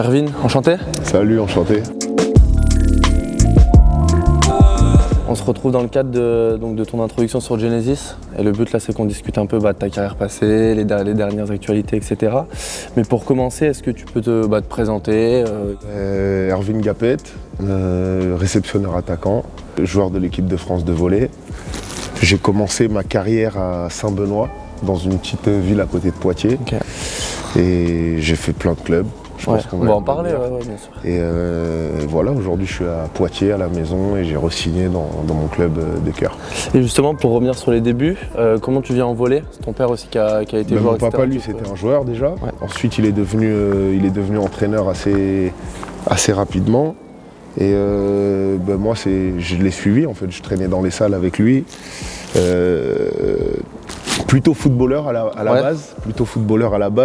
Erwin, enchanté. Salut, enchanté. On se retrouve dans le cadre de ton introduction sur Genesis. Et le but là, c'est qu'on discute un peu de ta carrière passée, les dernières actualités, etc. Mais pour commencer, est-ce que tu peux te présenter Erwin Gapet, réceptionneur attaquant, joueur de l'équipe de France de volley. J'ai commencé ma carrière à Saint-Benoît, dans une petite ville à côté de Poitiers. Okay. Et j'ai fait plein de clubs. On va en parler, bien sûr. Et voilà, aujourd'hui je suis à Poitiers, à la maison, et j'ai re-signé dans mon club de cœur. Et justement, pour revenir sur les débuts, comment tu viens en volley? C'est ton père aussi qui a été joueur, mon papa, lui, c'était un joueur déjà. Ouais. Ensuite, il est devenu entraîneur assez rapidement. Et moi, je l'ai suivi, en fait, je traînais dans les salles avec lui. Plutôt footballeur à la base.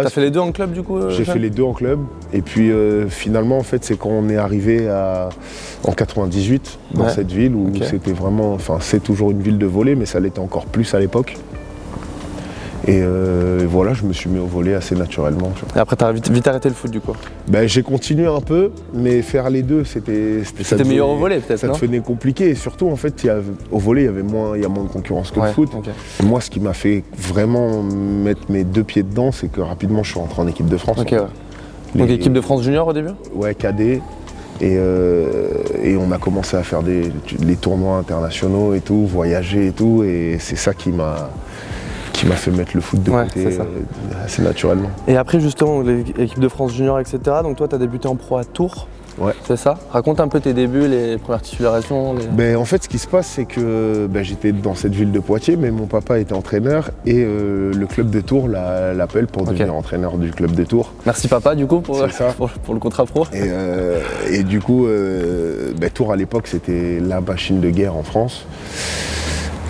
T'as fait les deux en club du coup J'ai fait les deux en club. Et puis finalement, en fait, c'est quand on est arrivé en 98 dans cette ville où c'était vraiment, enfin, c'est toujours une ville de volley, mais ça l'était encore plus à l'époque. Et voilà, je me suis mis au volley assez naturellement. Tu vois. Et après, t'as vite arrêté le foot du coup? J'ai continué un peu, mais faire les deux, c'était meilleur au volley peut-être, ça devenait compliqué. Et surtout, en fait, au volley, il y a moins de concurrence que le foot. Okay. Moi, ce qui m'a fait vraiment mettre mes deux pieds dedans, c'est que rapidement, je suis rentré en équipe de France. Okay, Donc équipe de France junior au début? Ouais, cadet. Et on a commencé à faire les tournois internationaux et tout, voyager et tout. Et c'est ça qui m'a fait mettre le foot de côté assez naturellement. Et après justement l'équipe de France junior, etc. Donc toi tu as débuté en pro à Tours, c'est ça? Raconte un peu tes débuts, les premières titularisations. En fait ce qui se passe c'est que j'étais dans cette ville de Poitiers, mais mon papa était entraîneur et le club de Tours l'appelle pour devenir entraîneur du club de Tours. Merci papa du coup pour le contrat pro. Et du coup Tours à l'époque c'était la machine de guerre en France.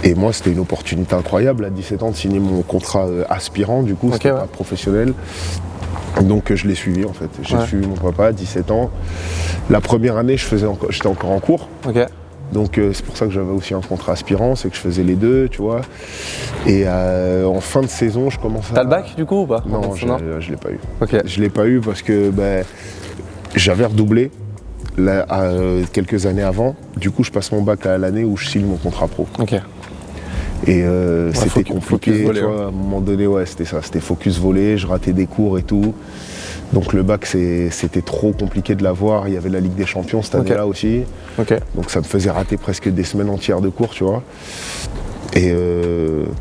Et moi, c'était une opportunité incroyable à 17 ans de signer mon contrat aspirant, du coup, c'était pas professionnel. Donc je l'ai suivi en fait. J'ai suivi mon papa à 17 ans. La première année, j'étais encore en cours. Donc c'est pour ça que j'avais aussi un contrat aspirant, c'est que je faisais les deux, tu vois. Et en fin de saison, je commençais T'as le bac du coup ou pas? Non, je l'ai pas eu. Je l'ai pas eu parce que j'avais redoublé quelques années avant. Du coup, je passe mon bac à l'année où je signe mon contrat pro. Et c'était compliqué, volley, tu vois, à un moment donné, c'était ça, c'était focus volley, je ratais des cours et tout. Donc le bac, c'était trop compliqué de l'avoir, il y avait la Ligue des Champions cette année-là aussi. Donc ça me faisait rater presque des semaines entières de cours, tu vois. Et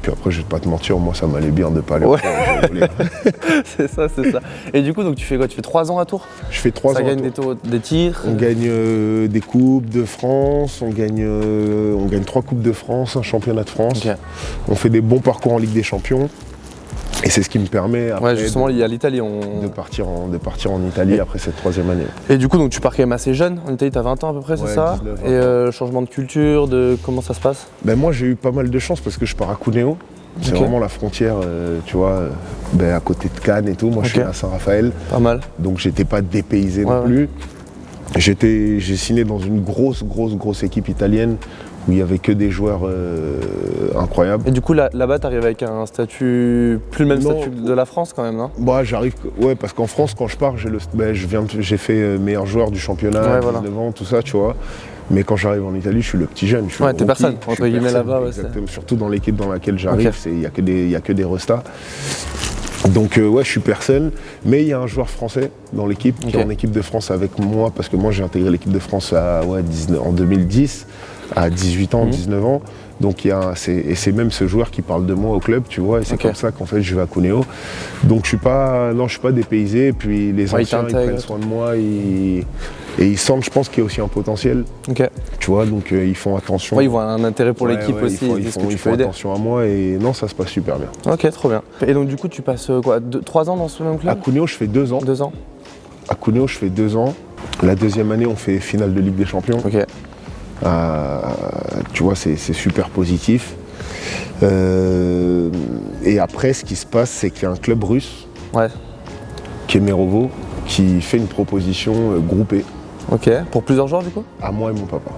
puis après, je vais pas te mentir, moi ça m'allait bien de pas aller au volley. C'est ça. Et du coup, donc, tu fais quoi? Tu fais 3 ans à Tours? Je fais 3 ans. Ça gagne des titres? On gagne des coupes de France, on gagne 3 coupes de France, un championnat de France. On fait des bons parcours en Ligue des Champions. Et c'est ce qui me permet après justement, il y a l'Italie. De partir en Italie après cette 3e année. Et du coup, donc, tu pars quand même assez jeune. En Italie, tu as 20 ans à peu près, c'est ça? 19, et changement de culture, comment ça se passe? Moi, j'ai eu pas mal de chance parce que je pars à Cuneo. C'est vraiment la frontière, tu vois, à côté de Cannes et tout. Moi, je suis à Saint-Raphaël. Pas mal. Donc, j'étais pas dépaysé non plus. J'ai signé dans une grosse équipe italienne où il n'y avait que des joueurs incroyables. Et du coup, là-bas, tu arrives avec un statut, plus le même statut de la France quand même, non? J'arrive, parce qu'en France, quand je pars, j'ai fait meilleur joueur du championnat, 19 ans, tout ça, tu vois. Mais quand j'arrive en Italie, je suis le petit jeune. T'es personne, entre guillemets là-bas. Exactement, surtout dans l'équipe dans laquelle j'arrive, il n'y a que des restas. Donc je suis personne, mais il y a un joueur français dans l'équipe qui est en équipe de France avec moi, parce que moi j'ai intégré l'équipe de France en 2010, à 18 ans, 19 ans. Donc c'est même ce joueur qui parle de moi au club, tu vois, et c'est comme ça qu'en fait je vais à Cuneo. Donc je suis pas dépaysé, et puis les anciens ils prennent soin de moi, et ils sentent, je pense qu'il y a aussi un potentiel. Tu vois, donc ils font attention. Ils voient un intérêt pour l'équipe aussi, ils font attention à moi, et non, ça se passe super bien. Ok, trop bien. Et donc du coup tu passes 3 ans dans ce même club? À Cuneo je fais 2 ans. 2 ans. À Cuneo je fais 2 ans. La deuxième année on fait finale de Ligue des Champions. Tu vois, c'est super positif. Et après, ce qui se passe, c'est qu'il y a un club russe, Kemerovo, qui fait une proposition groupée. Pour plusieurs joueurs du coup? À moi et mon papa.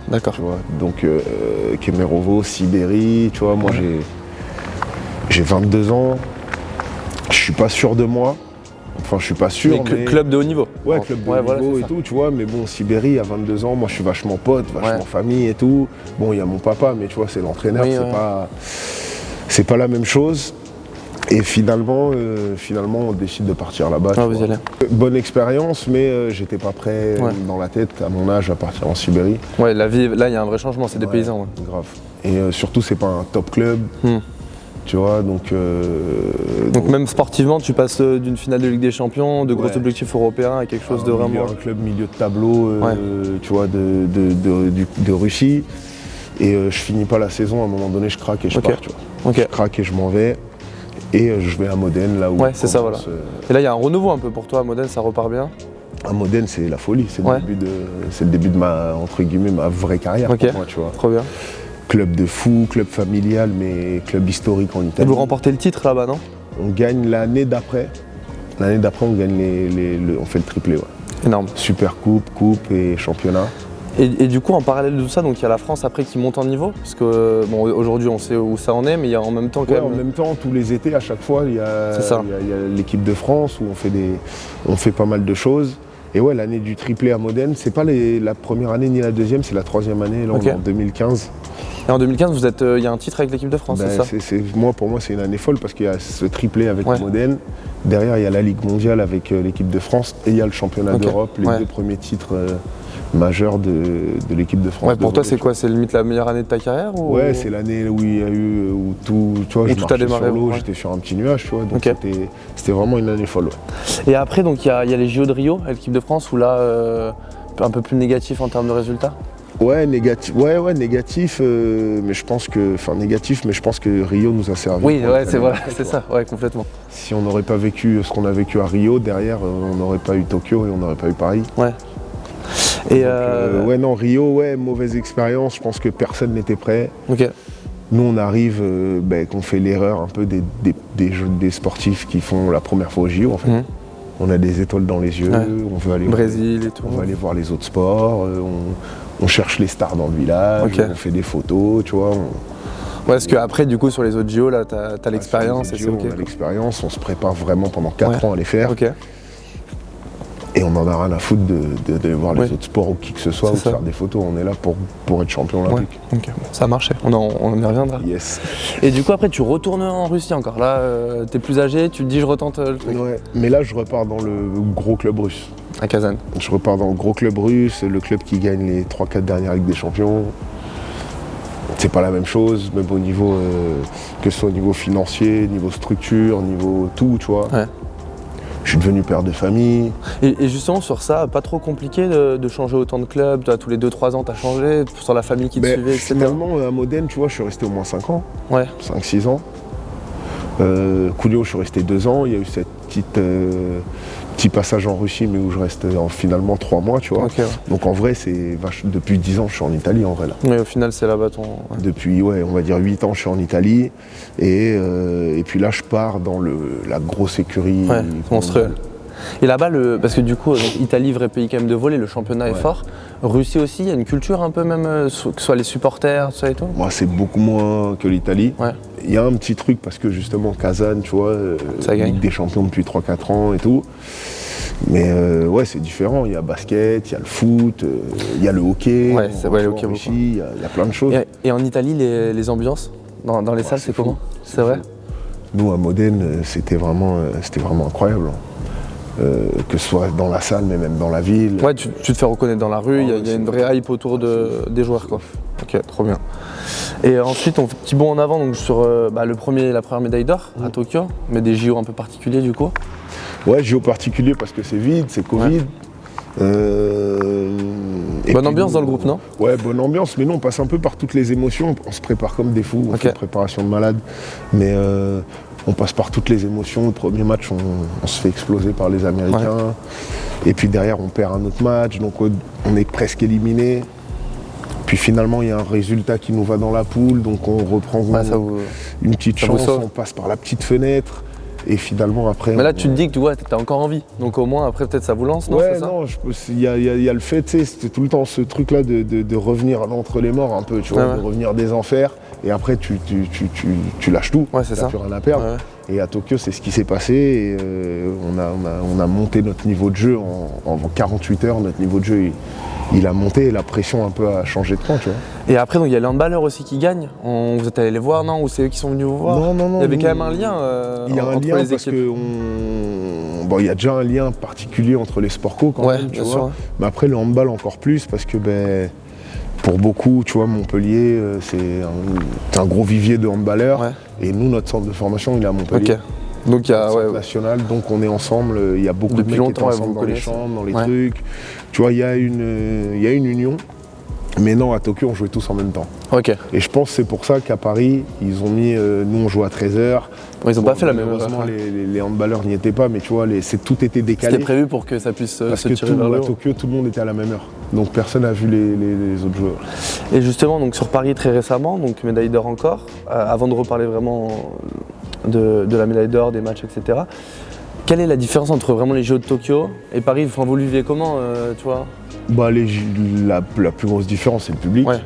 D'accord. Tu vois, donc Kemerovo, Sibérie, tu vois, moi j'ai 22 ans, je suis pas sûr de moi. Enfin, je suis pas sûr. Mais club de haut niveau. Ouais, club de haut niveau et tout, tu vois. Mais bon, Sibéry, à 22 ans, moi je suis vachement pote, vachement famille et tout. Bon, il y a mon papa, mais tu vois, c'est l'entraîneur, c'est pas la même chose. Et finalement, on décide de partir là-bas. Bonne expérience, mais j'étais pas prêt dans la tête, à mon âge, à partir en Sibérie. Ouais, la vie, là, il y a un vrai changement, c'est des paysans. Ouais. Grave. Et surtout, c'est pas un top club. Tu vois, donc même sportivement, tu passes d'une finale de Ligue des Champions, de gros objectifs européens à quelque chose de vraiment... Un club milieu de tableau, tu vois, de Russie. Et je finis pas la saison, à un moment donné, je craque et je pars, tu vois. Je craque et je m'en vais. Et je vais à Modène, là où... Ouais, c'est ça, voilà. Et là, il y a un renouveau un peu pour toi à Modène, ça repart bien? À Modène, c'est la folie. C'est le début de ma, entre guillemets, ma vraie carrière pour moi, tu vois. Trop bien. Club de fou, club familial, mais club historique en Italie. Vous remportez le titre là-bas, non? On gagne l'année d'après. L'année d'après, on gagne on fait le triplé, ouais. Énorme. Super coupe et championnat. Et du coup, en parallèle de tout ça, donc il y a la France après qui monte en niveau, parce que bon, aujourd'hui on sait où ça en est, mais il y a en même temps quand même... En même temps, tous les étés, à chaque fois, il y a l'équipe de France où on fait pas mal de choses. Et ouais, l'année du triplé à Modène, c'est pas la première année ni la deuxième, c'est la troisième année, là, en 2015. Et en 2015, il y a un titre avec l'équipe de France, c'est ça? Pour moi, c'est une année folle parce qu'il y a ce triplé avec Modène. Derrière, il y a la Ligue mondiale avec l'équipe de France et il y a le championnat d'Europe, les deux premiers titres majeurs de l'équipe de France. Ouais, pour toi, c'est quoi? C'est limite la meilleure année de ta carrière ou... Ouais, c'est l'année où il y a eu où tout, tu vois, je marchais sur l'eau, j'étais sur un petit nuage, tu vois, donc c'était vraiment une année folle. Ouais. Et après, donc il y a les JO de Rio, à l'équipe de France, où là, un peu plus négatif en termes de résultats. Ouais, négatif, mais je pense que Rio nous a servi. Oui, c'est ça, complètement. Si on n'aurait pas vécu ce qu'on a vécu à Rio, derrière, on n'aurait pas eu Tokyo et on n'aurait pas eu Paris. Ouais. Et Rio, mauvaise expérience, je pense que personne n'était prêt. Nous on arrive, qu'on fait l'erreur un peu des sportifs qui font la première fois au JO en fait. On a des étoiles dans les yeux, on veut aller Brésil et tout. On va aller voir les autres sports, on cherche les stars dans le village, on fait des photos, tu vois. Parce qu'après du coup sur les autres JO là t'as l'expérience et c'est on a l'expérience, on se prépare vraiment pendant 4 ans à les faire. Et on en a rien à foutre de voir les autres sports ou qui que ce soit, ou de faire des photos. On est là pour être champion olympique. Bon, ça a marché, on y reviendra. Yes. Et du coup après tu retournes en Russie encore. Là t'es plus âgé, tu te dis je retente le truc. Ouais, mais là je repars dans le gros club russe. À Kazan. Je repars dans le gros club russe, le club qui gagne les 3-4 dernières Ligues des Champions. C'est pas la même chose, même au niveau, que ce soit au niveau financier, niveau structure, niveau tout, tu vois. Je suis devenu père de famille. Et justement sur ça, pas trop compliqué de changer autant de clubs, tous les 2-3 ans t'as changé, sur la famille qui te suivait, etc. Finalement à Modène, tu vois, je suis resté au moins 5 ans, 5-6 ans. Cuglio, je suis resté 2 ans, il y a eu cette petit passage en Russie, mais où je reste finalement 3 mois, tu vois. Donc en vrai, depuis 10 ans, je suis en Italie en vrai là. Mais au final, c'est là-bas ton... Depuis, on va dire 8 ans, je suis en Italie. Et puis là, je pars dans la grosse écurie. Monstrueux. Et là-bas, parce que du coup, Italie, vrai pays quand même de volley, le championnat est fort. Russie aussi, il y a une culture un peu même, que ce soit les supporters, tout ça et tout. Moi, c'est beaucoup moins que l'Italie. Il y a un petit truc parce que justement, Kazan, tu vois, Ligue des champions depuis 3-4 ans et tout. Mais c'est différent. Il y a basket, il y a le foot, il y a le hockey. Le hockey beaucoup. Il y a plein de choses. Et en Italie, les ambiances dans les salles, c'est comment? C'est vrai? Nous, à Modène, c'était vraiment incroyable. Que ce soit dans la salle, mais même dans la ville. Ouais, tu te fais reconnaître dans la rue, il y a une vraie hype autour des joueurs, quoi. Ok, trop bien. Et ensuite, on fait petit bond en avant donc, sur la première médaille d'or à Tokyo, mais des JO un peu particuliers du coup. Ouais, JO particuliers parce que c'est vide, c'est Covid. Bonne ambiance dans le groupe, non? Ouais, bonne ambiance, mais non, on passe un peu par toutes les émotions, on se prépare comme des fous, on fait une préparation de malade, mais on passe par toutes les émotions. Le premier match, on se fait exploser par les Américains, et puis derrière, on perd un autre match, donc on est presque éliminé. Puis finalement, il y a un résultat qui nous va dans la poule, donc on reprend une petite chance, on passe par la petite fenêtre. Et finalement, après. Mais là, tu te dis que tu as encore envie. Donc au moins, après, peut-être ça vous lance, non? Ouais, non, il y a le fait, tu sais, c'était tout le temps ce truc-là de revenir entre les morts un peu, tu vois, de revenir des enfers. Et après, tu lâches tout. Ouais, c'est ça. Tu n'as plus rien à perdre. Ouais. Et à Tokyo, c'est ce qui s'est passé. Et on a monté notre niveau de jeu en 48 heures. Notre niveau de jeu, il a monté et la pression un peu a changé de camp, tu vois. Et après, il y a les handballeurs aussi qui gagnent. Vous êtes allé les voir, non? Ou c'est eux qui sont venus vous voir? Non. Il y avait quand même un lien il y a un entre lien les parce équipes. Bon, il y a déjà un lien particulier entre les sports co quand même, tu vois. Sûr. Mais après, le handball encore plus parce que pour beaucoup, tu vois, Montpellier, c'est un gros vivier de handballeurs. Ouais. Et nous, notre centre de formation, il est à Montpellier. Okay. Donc il y a national, donc on est ensemble, il y a beaucoup depuis de mecs qui longtemps sont ensemble dans les chambres, dans les trucs. Tu vois, il y a une union. Mais non, à Tokyo, on jouait tous en même temps. Okay. Et je pense que c'est pour ça qu'à Paris, ils ont mis, nous on joue à 13h. Ils n'ont pas fait la même heure. Heureusement, les handballeurs n'y étaient pas, mais tu vois, tout était décalé. C'était prévu pour que ça puisse se tirer vers le haut. À Tokyo, tout le monde était à la même heure. Donc personne n'a vu les autres joueurs. Et justement, donc sur Paris très récemment, donc médaille d'or encore, avant de reparler vraiment de la médaille d'or, des matchs, etc. Quelle est la différence entre vraiment les Jeux de Tokyo et Paris? Enfin, vous le vivez comment, tu vois? La plus grosse différence, c'est le public. Ouais.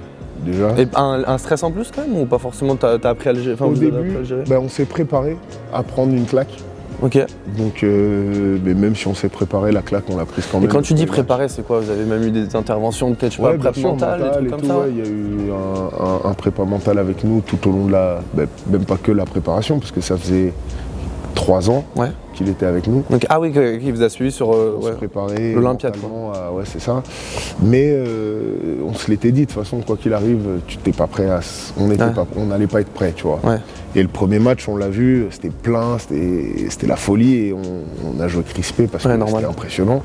Déjà. Et un stress en plus quand même ou pas forcément? T'as appris à le gérer? Au début, on s'est préparé à prendre une claque. Ok. Donc, mais même si on s'est préparé, la claque, on l'a prise quand même. Et quand tu dis préparé, c'est quoi? Vous avez même eu des interventions de peut-être, je sais pas, prépa mentale, des trucs comme ça? Il y a eu un prépa mental avec nous tout au long de même pas que la préparation, parce que ça faisait 3 ans qu'il était avec nous. Donc, ah oui, qu'il vous a suivi sur l'Olympiade. Ouais, c'est ça. Mais on se l'était dit, de toute façon, quoi qu'il arrive, tu n'étais pas prêt on n'allait pas être prêt, tu vois. Ouais. Et le premier match, on l'a vu, c'était plein, c'était la folie et on a joué crispé parce que c'était impressionnant.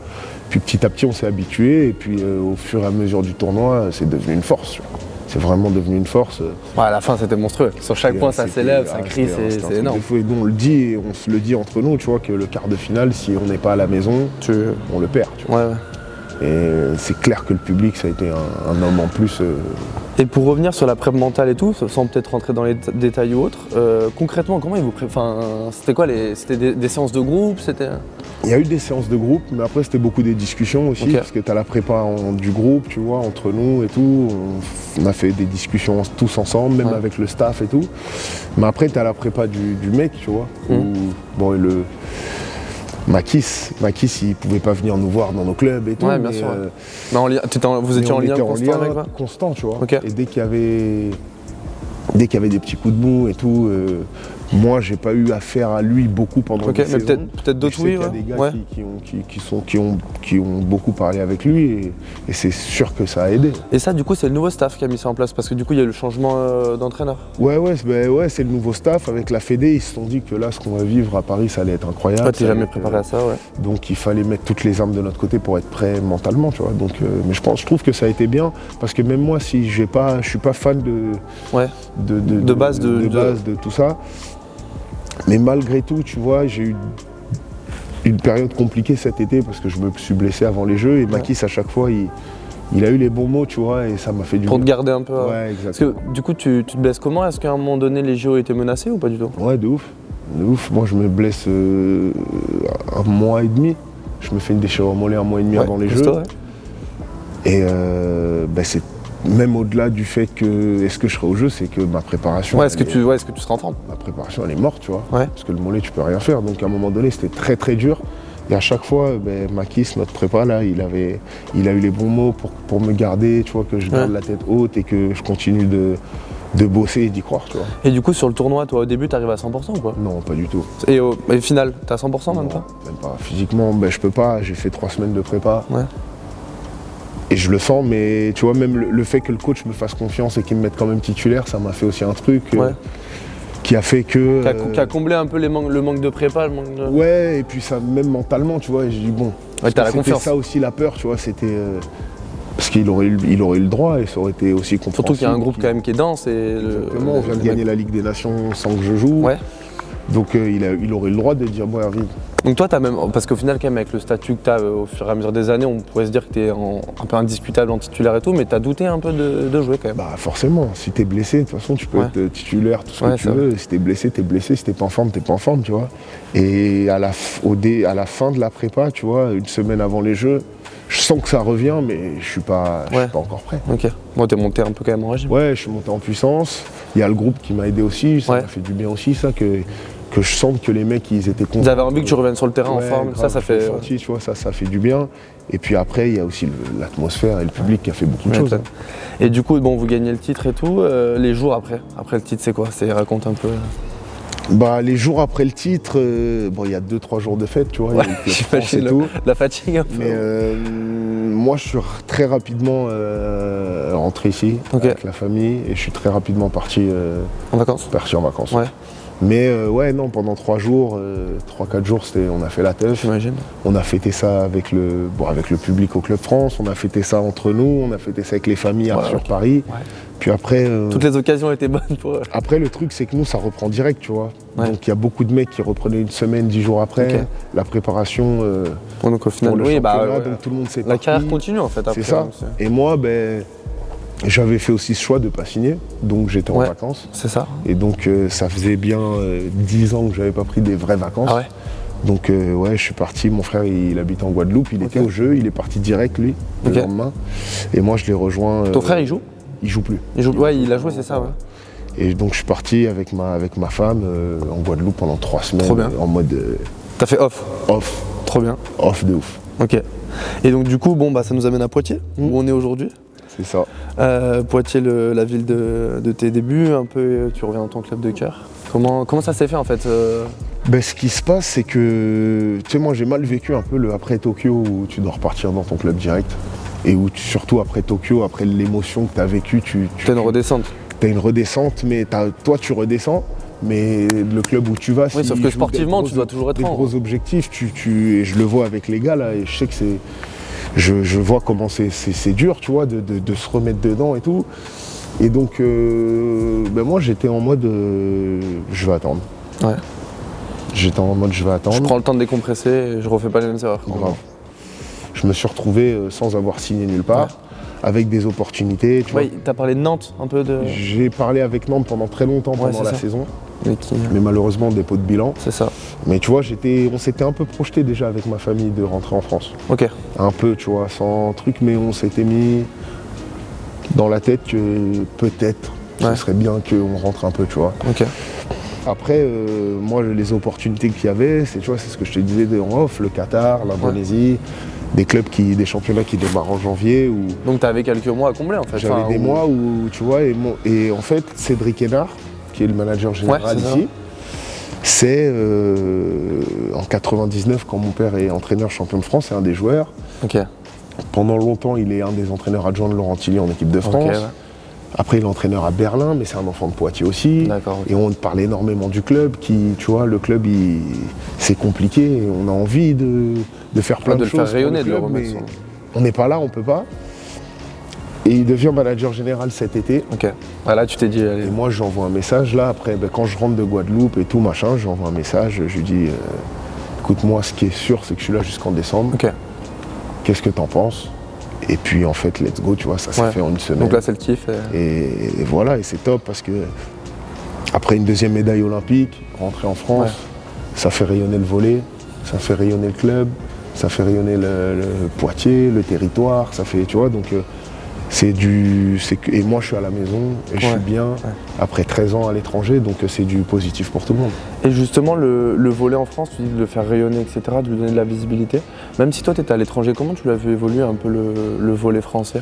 Puis petit à petit, on s'est habitué et puis au fur et à mesure du tournoi, c'est devenu une force, tu vois. C'est vraiment devenu une force. Ouais, à la fin, c'était monstrueux. Sur chaque point, ça s'élève, ça crie, c'est énorme. Et nous, on le dit et on se le dit entre nous, tu vois, que le quart de finale, si on n'est pas à la maison, on le perd. Tu vois. Ouais. Et c'est clair que le public, ça a été un homme en plus. Et pour revenir sur la prep mentale et tout, sans peut-être rentrer dans les détails ou autres, concrètement, comment ils vous préparent? C'était quoi C'était des séances de groupe? Il y a eu des séances de groupe, mais après c'était beaucoup des discussions aussi, parce que tu as la prépa du groupe, tu vois, entre nous et tout. On a fait des discussions tous ensemble, même avec le staff et tout. Mais après tu as la prépa du mec, tu vois, où, Makis, il pouvait pas venir nous voir dans nos clubs et tout. Ouais, bien sûr. Vous étiez en lien constant avec lui? Constant, tu vois. Et dès qu'il y avait des petits coups de mou et tout, moi j'ai pas eu affaire à lui beaucoup pendant la saison. Mais peut-être d'autres oui. Il y a des gars qui ont beaucoup parlé avec lui et c'est sûr que ça a aidé. Et ça du coup c'est le nouveau staff qui a mis ça en place parce que du coup il y a eu le changement d'entraîneur. Ouais, c'est le nouveau staff avec la Fédé, ils se sont dit que là ce qu'on va vivre à Paris ça allait être incroyable. T'es jamais préparé à ça, ouais. Donc il fallait mettre toutes les armes de notre côté pour être prêt mentalement, tu vois. Donc, mais je trouve que ça a été bien parce que même moi si je suis pas fan de base de tout ça. Mais malgré tout, tu vois, j'ai eu une période compliquée cet été parce que je me suis blessé avant les Jeux et Makis à chaque fois il a eu les bons mots, tu vois, et ça m'a fait du bien. Pour te garder un peu. Ouais, exactement. Parce que du coup tu te blesses comment? Est-ce qu'à un moment donné les JO étaient menacés ou pas du tout? Ouais, de ouf. Moi je me blesse 1 mois et demi. Je me fais une déchirure au mollet 1 mois et demi avant les Jeux. Et c'est même au-delà du fait que est-ce que je serai au jeu, c'est que ma préparation. Ouais, est-ce que tu seras en forme? Ma préparation elle est morte, tu vois. Ouais. Parce que le mollet tu peux rien faire. Donc à un moment donné c'était très très dur. Et à chaque fois, Makis, notre prépa là, il a eu les bons mots pour me garder, tu vois, que je garde la tête haute et que je continue de bosser et d'y croire, tu vois. Et du coup sur le tournoi, toi au début t'arrives à 100% ou quoi? Non, pas du tout. Et au final, t'es à 100% même pas? Même pas. Physiquement, je peux pas, j'ai fait 3 semaines de prépa. Ouais. Et je le sens, mais tu vois, même le fait que le coach me fasse confiance et qu'il me mette quand même titulaire, ça m'a fait aussi un truc qui a fait que... Qui a comblé un peu le manque de prépa, Ouais, et puis ça, même mentalement, tu vois, et j'ai dit bon, c'était ça aussi la peur, tu vois, c'était... parce qu'il aurait eu le droit et ça aurait été aussi compréhensible. Surtout qu'il y a un groupe quand même qui est dense. Exactement, on vient de gagner la Ligue des Nations sans que je joue. Ouais. Donc il aurait eu le droit de dire, bon Hervé, Donc toi, parce qu'au final, quand même, avec le statut que tu as au fur et à mesure des années, on pourrait se dire que tu es un peu indiscutable en titulaire et tout, mais tu as douté un peu de jouer quand même. Bah forcément, si tu es blessé, de toute façon, tu peux être titulaire, tout ce que tu veux. Si tu es blessé, tu es blessé. Si tu n'es pas en forme, tu n'es pas en forme, tu vois. Et à la fin de la prépa, tu vois, une semaine avant les Jeux, je sens que ça revient, mais je suis pas encore prêt. Ok. Bon, t'es monté un peu quand même en régime. Ouais, je suis monté en puissance. Il y a le groupe qui m'a aidé aussi. Ça m'a fait du bien aussi, ça, que je sente que les mecs, ils étaient contents. Ils avaient envie que tu reviennes sur le terrain en forme. Grave, ça fait. Senti, tu vois, ça fait du bien. Et puis après, il y a aussi l'atmosphère et le public qui a fait beaucoup de choses. Et du coup, bon, vous gagnez le titre et tout. Les jours après le titre, c'est quoi? Raconte un peu. Bah, les jours après le titre, il y a 2-3 jours de fête, tu vois, j'imagine la fatigue un peu. Mais moi, je suis très rapidement rentré ici avec la famille et je suis très rapidement parti en vacances. Ouais. Mais pendant 3 jours, 3-4 jours, on a fait la teuf. J'imagine. On a fêté ça avec le public au Club France, on a fêté ça entre nous, on a fêté ça avec les familles sur Paris. Ouais. Puis après, toutes les occasions étaient bonnes pour eux. Après, le truc, c'est que nous, ça reprend direct, tu vois. Donc, il y a beaucoup de mecs qui reprenaient une semaine, 10 jours après. La préparation. Donc, au final, pour le championnat, donc tout le monde s'est la carrière continue, en fait. Après, c'est ça. Et moi, j'avais fait aussi ce choix de ne pas signer. Donc, j'étais en vacances. C'est ça. Et donc, ça faisait bien 10 ans que je n'avais pas pris des vraies vacances. Ah ouais. Donc, je suis parti. Mon frère, il habite en Guadeloupe. Il était au jeu. Il est parti direct, lui, le lendemain. Et moi, je l'ai rejoint. Ton frère, il joue? Il joue plus. Il a joué, c'est ça, ouais. Et donc je suis parti avec ma femme en Guadeloupe pendant 3 semaines. Trop bien. En mode. T'as fait off? Off. Trop bien. Off de ouf. Ok. Et donc du coup, ça nous amène à Poitiers, où on est aujourd'hui. C'est ça. Poitiers, la ville de tes débuts, un peu, tu reviens dans ton club de cœur. Comment ça s'est fait en fait Ce qui se passe, c'est que, tu sais, moi j'ai mal vécu un peu le après Tokyo où tu dois repartir dans ton club direct. Et où surtout après Tokyo, après l'émotion que tu as vécue, t'as une redescente. T'as une redescente, mais toi tu redescends, mais le club où tu vas, sauf que sportivement tu dois toujours être des gros objectifs, et je le vois avec les gars là, et je sais que je vois comment c'est dur, tu vois, de se remettre dedans et tout. Et donc moi j'étais en mode je vais attendre. Ouais. J'étais en mode je vais attendre. Je prends le temps de décompresser et je refais pas les mêmes erreurs. Je me suis retrouvé sans avoir signé nulle part, avec des opportunités. Tu vois. T'as parlé de Nantes un peu de. J'ai parlé avec Nantes pendant très longtemps pendant la saison. Mais malheureusement dépôt de bilan. C'est ça. Mais tu vois, on s'était un peu projeté déjà avec ma famille de rentrer en France. Ok. Un peu, tu vois, sans truc, mais on s'était mis dans la tête que peut-être ce serait bien qu'on rentre un peu, tu vois. Ok. Après, moi, les opportunités qu'il y avait, c'est ce que je te disais en off, le Qatar, l'Indonésie. Des championnats qui démarrent en janvier. Donc tu avais quelques mois à combler en fait. J'avais des mois où, tu vois, et en fait, Cédric Hénard, qui est le manager général ici, c'est en 99, quand mon père est entraîneur champion de France, c'est un des joueurs. Ok. Pendant longtemps, il est un des entraîneurs adjoints de Laurent Tilly en équipe de France. Okay, Après, il est entraîneur à Berlin, mais c'est un enfant de Poitiers aussi. Et on parle énormément du club, tu vois, le club, c'est compliqué. Et on a envie de faire plein de choses. De le faire rayonner, de le remettre. On n'est pas là, on peut pas. Et il devient manager général cet été. Ok. Là, tu t'es dit, allez. Et moi, j'envoie un message là. Après, quand je rentre de Guadeloupe et tout, machin, j'envoie un message. Je lui dis, écoute, moi, ce qui est sûr, c'est que je suis là jusqu'en décembre. Ok. Qu'est-ce que t'en penses ? Et puis en fait, let's go, tu vois, ça s'est fait en une semaine. Donc là, c'est le kiff. Et voilà, et c'est top parce que après une deuxième médaille olympique, rentrer en France, ça fait rayonner le volley, ça fait rayonner le club, ça fait rayonner le Poitiers, le territoire, ça fait, tu vois, donc et moi je suis à la maison et je suis bien après 13 ans à l'étranger, donc c'est du positif pour tout le monde. Et justement le volley en France, tu dis de le faire rayonner, etc., de lui donner de la visibilité. Même si toi tu étais à l'étranger, comment tu l'as vu évoluer un peu le volley français ?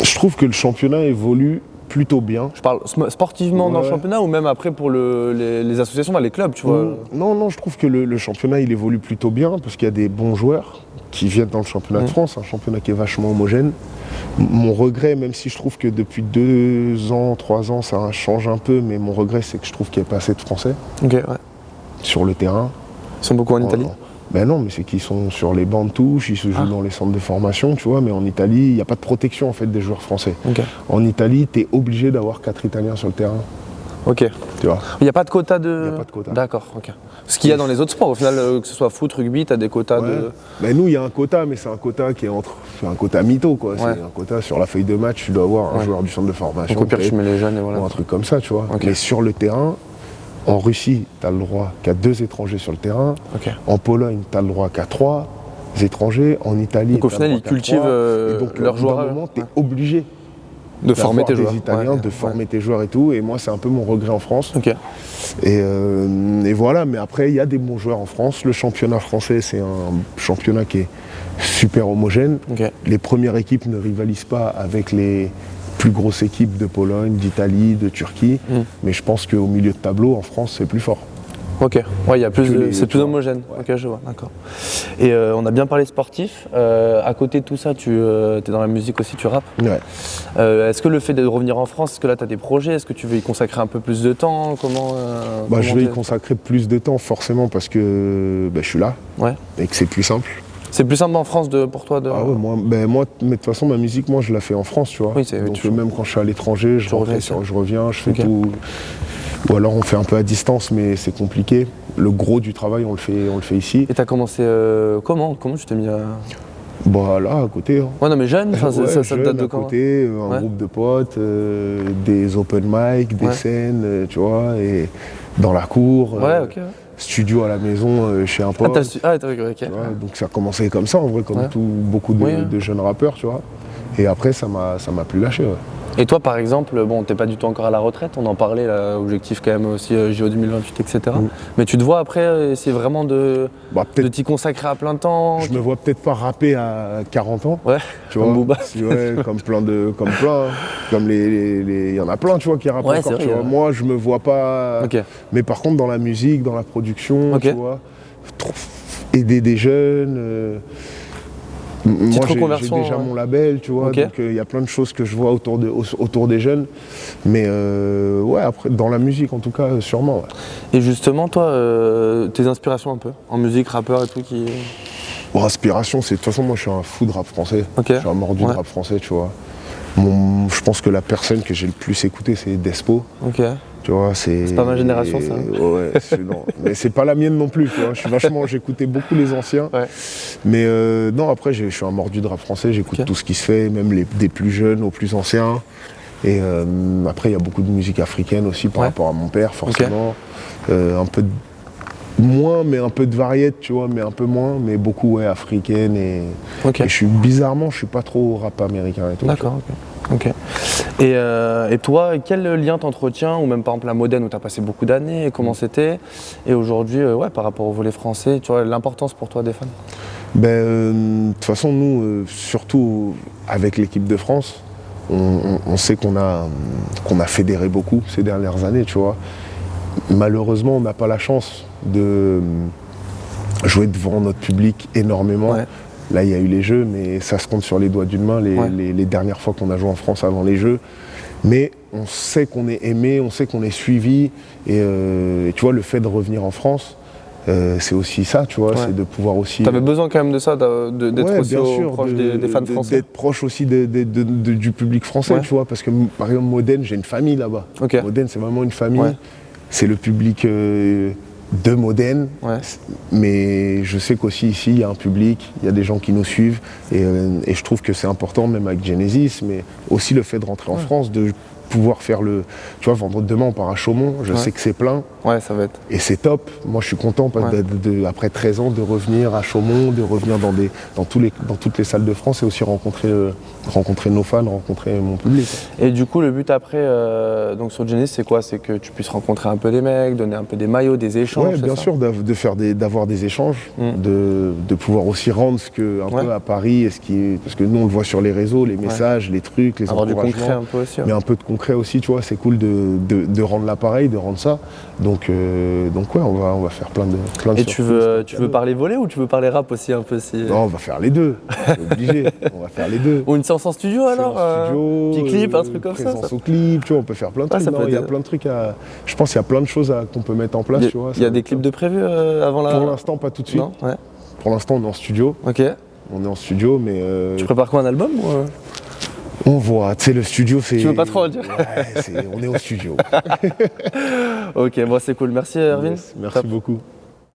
Je trouve que le championnat évolue plutôt bien. Je parle sportivement dans le championnat ou même après pour les associations, les clubs, tu vois. Non, je trouve que le championnat il évolue plutôt bien parce qu'il y a des bons joueurs qui viennent dans le championnat de France, un championnat qui est vachement homogène. Mon regret, même si je trouve que depuis 2 ans, 3 ans, ça change un peu, mais mon regret c'est que je trouve qu'il n'y a pas assez de Français sur le terrain. Ils sont beaucoup en Italie ? Ben non, mais c'est qu'ils sont sur les bancs de touche, ils se jouent dans les centres de formation, tu vois, mais en Italie, il n'y a pas de protection en fait des joueurs français. En Italie, tu es obligé d'avoir 4 Italiens sur le terrain. Ok. Tu vois. Il n'y a pas de quota de... Il n'y a pas de quota. D'accord, ok. Ce qu'il y a dans les autres sports, au final, que ce soit foot, rugby, tu as des quotas de... Ben nous, il y a un quota, mais c'est un quota qui est c'est un quota mytho, quoi. C'est un quota sur la feuille de match, tu dois avoir un joueur du centre de formation. Donc au pire, tu mets les jeunes et voilà. Ou un truc comme ça, tu vois. Mais sur le terrain, en Russie, tu as le droit qu'à 2 étrangers sur le terrain. En Pologne, tu as le droit qu'à 3 étrangers. En Italie, donc au final, ils cultivent leurs joueurs. À un moment, tu es obligé de former tes joueurs. Des Italiens, de former tes joueurs et tout. Et moi, c'est un peu mon regret en France. Et voilà, mais après, il y a des bons joueurs en France. Le championnat français, c'est un championnat qui est super homogène. Les premières équipes ne rivalisent pas avec les plus grosses équipes de Pologne, d'Italie, de Turquie. Mais je pense qu'au milieu de tableau, en France, c'est plus fort. Ok, ouais, il y a plus c'est plus homogène. Ok, je vois, d'accord. Et on a bien parlé sportif. À côté de tout ça, tu es dans la musique aussi, tu rappes. Est-ce que le fait de revenir en France, est-ce que là tu as des projets? Est-ce que tu veux y consacrer un peu plus de temps? Je vais y consacrer plus de temps forcément parce que je suis là et que c'est plus simple. C'est plus simple en France pour toi Ah ouais, moi, de toute façon, ma musique, moi, je la fais en France, tu vois. Oui, donc même quand je suis à l'étranger, je reviens, je fais tout. Ou alors on fait un peu à distance, mais c'est compliqué. Le gros du travail, on le fait ici. Et t'as commencé comment tu t'es mis à... Là, à côté. Ouais, non, mais jeune, ça jeune, date de quand? À côté, un groupe de potes, des open mic, des scènes, tu vois, et dans la cour. Studio à la maison chez un pote. Donc ça a commencé comme ça, en vrai, comme beaucoup de jeunes rappeurs, tu vois. Et après, ça m'a plus lâché. Et toi, par exemple, bon, t'es pas du tout encore à la retraite, on en parlait, là, objectif quand même aussi JO 2028, etc. Mais tu te vois après essayer vraiment de t'y consacrer à plein temps? Je me vois peut-être pas rapper à 40 ans. Tu comme vois, Booba. Comme il y en a plein, tu vois, qui rappent encore. Tu vois. Moi, je me vois pas. Mais par contre, dans la musique, dans la production, tu vois, aider des jeunes. Moi, j'ai déjà mon label, tu vois, donc il y a plein de choses que je vois autour des jeunes. Mais après, dans la musique, en tout cas, sûrement. Et justement, toi, tes inspirations un peu, en musique, rappeur et tout qui... Inspiration, c'est... De toute façon, moi, je suis un fou de rap français. Je suis un mordu de rap français, tu vois. Je pense que la personne que j'ai le plus écouté, c'est Despo. Tu vois, c'est pas ma génération, ça. Ouais, non. Mais c'est pas la mienne non plus, tu vois. J'écoutais beaucoup les anciens. Mais non, après, je suis un mordu de rap français, j'écoute tout ce qui se fait, même des plus jeunes aux plus anciens. Et après, il y a beaucoup de musique africaine aussi par rapport à mon père, forcément. Un peu moins, mais un peu de variété, tu vois, mais un peu moins, mais beaucoup, africaine. Et bizarrement, je suis pas trop rap américain et tout. D'accord, ok. Et toi, quel lien t'entretiens, ou même par exemple la Modène où tu as passé beaucoup d'années, et comment c'était? Et aujourd'hui, par rapport au volet français, tu vois, l'importance pour toi des fans? De toute façon, nous, surtout avec l'équipe de France, on sait qu'on a fédéré beaucoup ces dernières années, tu vois. Malheureusement, on n'a pas la chance de jouer devant notre public énormément. Là, il y a eu les Jeux, mais ça se compte sur les doigts d'une main, les dernières fois qu'on a joué en France avant les Jeux. Mais on sait qu'on est aimé, on sait qu'on est suivi. Et tu vois, le fait de revenir en France, c'est aussi ça, tu vois, c'est de pouvoir aussi... T'avais besoin quand même de ça, d'être aussi proche des fans français? D'être proche aussi du public français, tu vois, parce que par exemple, Modène, j'ai une famille là-bas. Modène, c'est vraiment une famille. C'est le public de Modène, mais je sais qu'aussi ici, il y a un public, il y a des gens qui nous suivent, et je trouve que c'est important, même avec Genesis, mais aussi le fait de rentrer en France, de pouvoir faire tu vois, demain on part à Chaumont, je sais que c'est plein. Ça va être. Et c'est top. Moi je suis content après 13 ans de revenir à Chaumont, de revenir dans toutes les salles de France et aussi rencontrer nos fans, rencontrer mon public. Et du coup le but après, donc sur Genesis, c'est quoi? C'est que tu puisses rencontrer un peu des mecs, donner un peu des maillots, des échanges? Oui, bien sûr, d'avoir des échanges, de pouvoir aussi rendre ce que un peu à Paris, parce que nous on le voit sur les réseaux, les messages, les trucs, les encouragements. Du concret un peu aussi. Mais un peu de concret aussi, tu vois, c'est cool de rendre l'appareil, de rendre ça. Donc on va faire plein de Et tu veux parler volley ou tu veux parler rap aussi un peu Non, on va faire les deux, c'est obligé, on va faire les deux. Ou une séance en studio alors petit clip, un truc comme ça. Présence au clip, tu vois, on peut faire plein de trucs. Il y a plein de trucs je pense qu'il y a plein de choses qu'on peut mettre en place, tu vois. Il y a des clips de prévus avant la... Pour l'instant, pas tout de suite. Pour l'instant, on est en studio. On est en studio, mais... Tu prépares quoi, un album ou... On voit, tu sais, le studio, c'est... Tu veux pas trop en dire? Ouais, on est au studio. Ok, bon, c'est cool. Merci, Erwin. Yes, merci beaucoup.